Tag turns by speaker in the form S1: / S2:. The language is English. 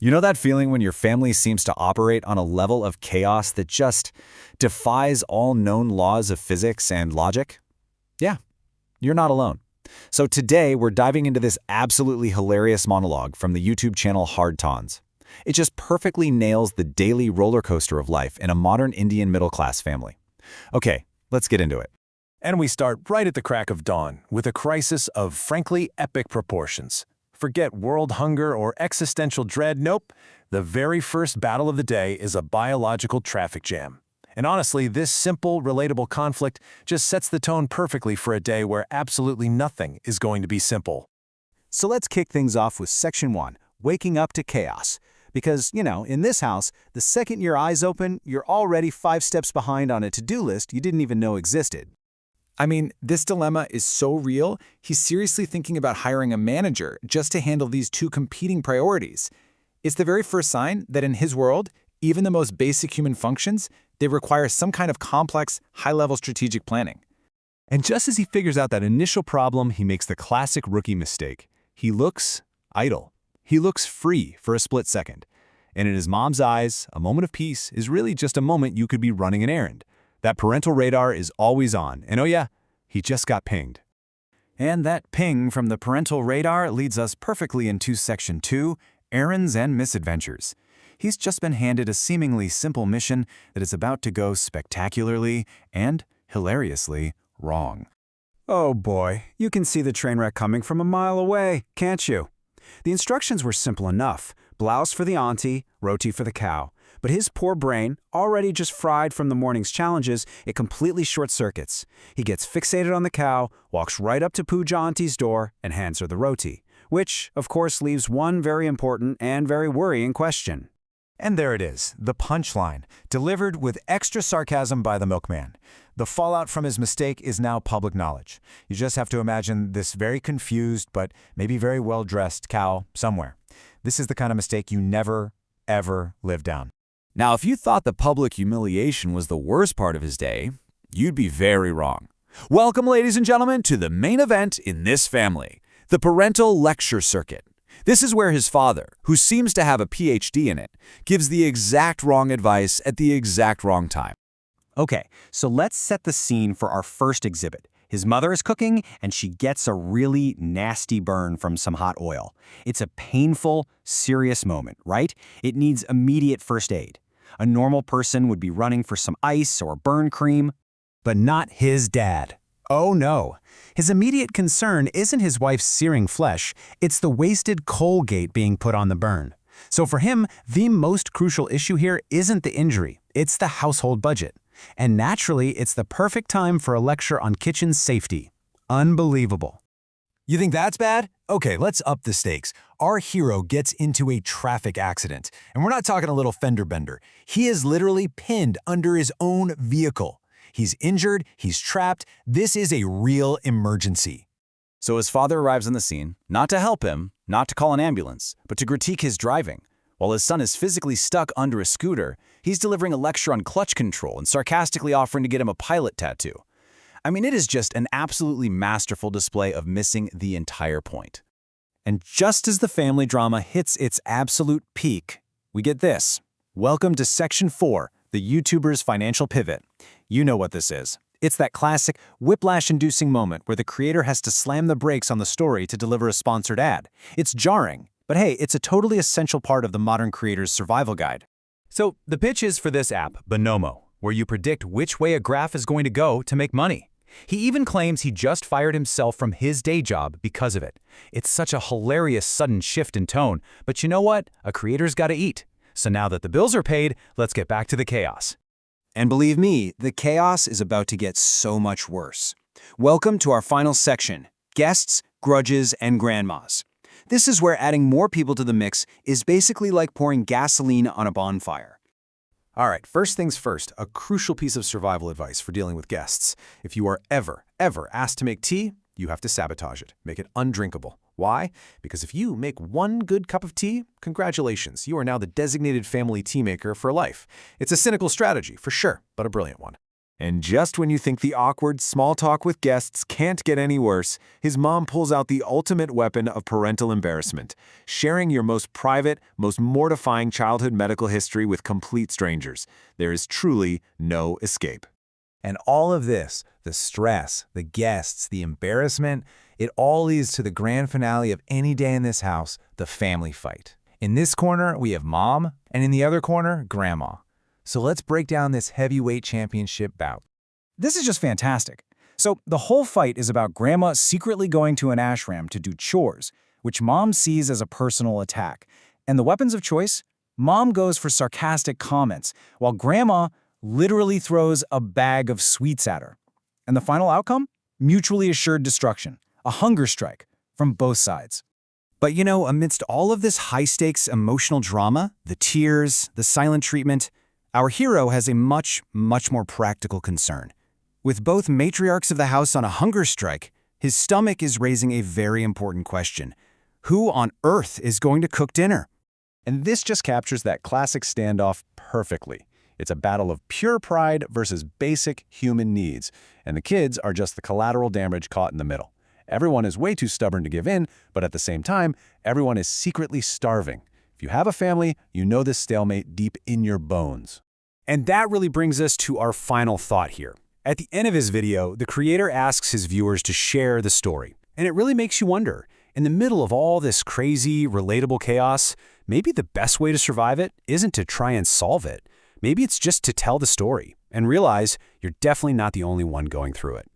S1: You know that feeling when your family seems to operate on a level of chaos that just defies all known laws of physics and logic? Yeah, you're not alone. So today we're diving into this absolutely hilarious monologue from the YouTube channel Hard Tons. It just perfectly nails the daily roller coaster of life in a modern Indian middle-class family. Okay, let's get into it.
S2: And we start right at the crack of dawn with a crisis of frankly epic proportions. Forget world hunger or existential dread, nope. The very first battle of the day is a biological traffic jam. And honestly, this simple, relatable conflict just sets the tone perfectly for a day where absolutely nothing is going to be simple.
S3: So let's kick things off with Section 1, Waking Up to Chaos. Because, in this house, the second your eyes open, you're already 5 steps behind on a to-do list you didn't even know existed.
S4: I mean, this dilemma is so real, he's seriously thinking about hiring a manager just to handle these two competing priorities. It's the very first sign that in his world, even the most basic human functions, they require some kind of complex, high-level strategic planning.
S5: And just as he figures out that initial problem, he makes the classic rookie mistake. He looks idle. He looks free for a split second. And in his mom's eyes, a moment of peace is really just a moment you could be running an errand. That parental radar is always on, and oh yeah, he just got pinged.
S3: And that ping from the parental radar leads us perfectly into Section 2, Errands and Misadventures. He's just been handed a seemingly simple mission that is about to go spectacularly and hilariously wrong. Oh boy, you can see the train wreck coming from a mile away, can't you? The instructions were simple enough. Blouse for the auntie, roti for the cow. But his poor brain, already just fried from the morning's challenges, it completely short-circuits. He gets fixated on the cow, walks right up to Pooja auntie's door, and hands her the roti. Which, of course, leaves one very important and very worrying question.
S6: And there it is, the punchline, delivered with extra sarcasm by the milkman. The fallout from his mistake is now public knowledge. You just have to imagine this very confused but maybe very well-dressed cow somewhere. This is the kind of mistake you never, ever live down.
S1: Now, if you thought the public humiliation was the worst part of his day, you'd be very wrong. Welcome, ladies and gentlemen, to the main event in this family, the parental lecture circuit. This is where his father, who seems to have a PhD in it, gives the exact wrong advice at the exact wrong time.
S3: Okay, so let's set the scene for our first exhibit. His mother is cooking, and she gets a really nasty burn from some hot oil. It's a painful, serious moment, right? It needs immediate first aid. A normal person would be running for some ice or burn cream.
S5: But not his dad. Oh no. His immediate concern isn't his wife's searing flesh, it's the wasted Colgate being put on the burn. So for him, the most crucial issue here isn't the injury, it's the household budget. And naturally, it's the perfect time for a lecture on kitchen safety. Unbelievable.
S6: You think that's bad? Okay, let's up the stakes. Our hero gets into a traffic accident, and we're not talking a little fender bender. He is literally pinned under his own vehicle. He's injured, he's trapped. This is a real emergency.
S1: So his father arrives on the scene, not to help him, not to call an ambulance, but to critique his driving. While his son is physically stuck under a scooter, he's delivering a lecture on clutch control and sarcastically offering to get him a pilot tattoo. I mean, it is just an absolutely masterful display of missing the entire point.
S3: And just as the family drama hits its absolute peak, we get this. Welcome to Section 4, the YouTuber's financial pivot. You know what this is. It's that classic whiplash-inducing moment where the creator has to slam the brakes on the story to deliver a sponsored ad. It's jarring, but hey, it's a totally essential part of the modern creator's survival guide.
S5: So the pitch is for this app, Bonomo, where you predict which way a graph is going to go to make money. He even claims he just fired himself from his day job because of it. It's such a hilarious sudden shift in tone, but you know what? A creator's got to eat. So now that the bills are paid, let's get back to the chaos.
S3: And believe me, the chaos is about to get so much worse. Welcome to our final section, guests, grudges, and grandmas. This is where adding more people to the mix is basically like pouring gasoline on a bonfire.
S5: All right, first things first, a crucial piece of survival advice for dealing with guests. If you are ever asked to make tea, you have to sabotage it, make it undrinkable. Why? Because if you make one good cup of tea, congratulations, you are now the designated family tea maker for life. It's a cynical strategy, for sure, but a brilliant one.
S2: And just when you think the awkward small talk with guests can't get any worse, his mom pulls out the ultimate weapon of parental embarrassment, sharing your most private, most mortifying childhood medical history with complete strangers. There is truly no escape.
S6: And all of this, the stress, the guests, the embarrassment, it all leads to the grand finale of any day in this house, the family fight. In this corner, we have Mom, and in the other corner, Grandma. So let's break down this heavyweight championship bout.
S7: This is just fantastic. So the whole fight is about Grandma secretly going to an ashram to do chores, which Mom sees as a personal attack. And the weapons of choice? Mom goes for sarcastic comments, while Grandma literally throws a bag of sweets at her. And the final outcome? Mutually assured destruction, a hunger strike from both sides.
S3: But you know, amidst all of this high-stakes emotional drama, the tears, the silent treatment, our hero has a much more practical concern. With both matriarchs of the house on a hunger strike, his stomach is raising a very important question. Who on earth is going to cook dinner?
S2: And this just captures that classic standoff perfectly. It's a battle of pure pride versus basic human needs, and the kids are just the collateral damage caught in the middle. Everyone is way too stubborn to give in, but at the same time, everyone is secretly starving. If you have a family, you know this stalemate deep in your bones.
S3: And that really brings us to our final thought here. At the end of his video, the creator asks his viewers to share the story. And it really makes you wonder, in the middle of all this crazy, relatable chaos, maybe the best way to survive it isn't to try and solve it. Maybe it's just to tell the story and realize you're definitely not the only one going through it.